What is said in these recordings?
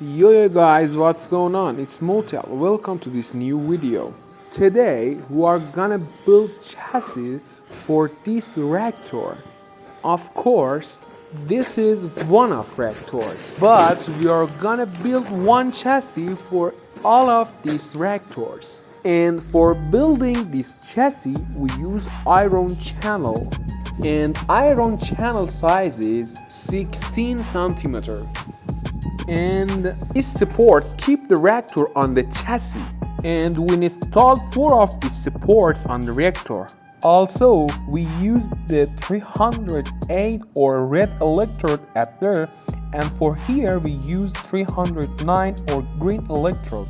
Yo guys, what's going on? It's Motal. Welcome to this new video. Today we are gonna build chassis for this rector. Of course, this is one of rectors, but we are gonna build one chassis for all of these rectors. And for building this chassis, we use iron channel. And iron channel size is 16 centimeter. And these supports keep the rector on the chassis, and we installed 4 of these supports on the rector. Also, we used the 308 or red electrode up there, and for here we used 309 or green electrode.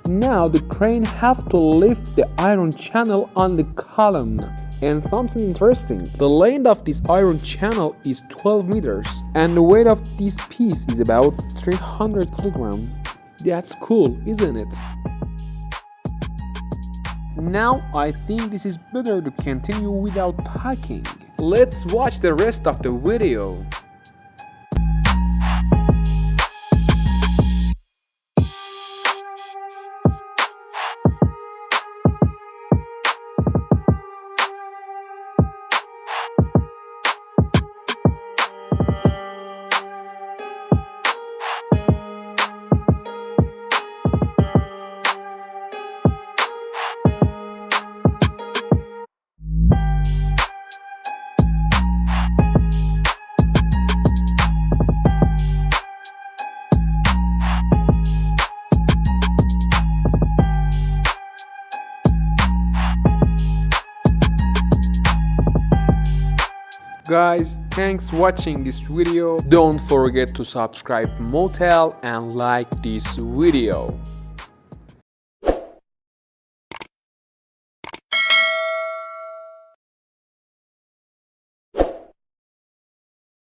Now the crane have to lift the iron channel on the column. And something interesting, the length of this iron channel is 12 meters and the weight of this piece is about 300 kilograms. That's cool, isn't it? Now I think this is better to continue without talking. Let's watch the rest of the video. Guys, thanks watching this video. Don't forget to subscribe Motel and like this video.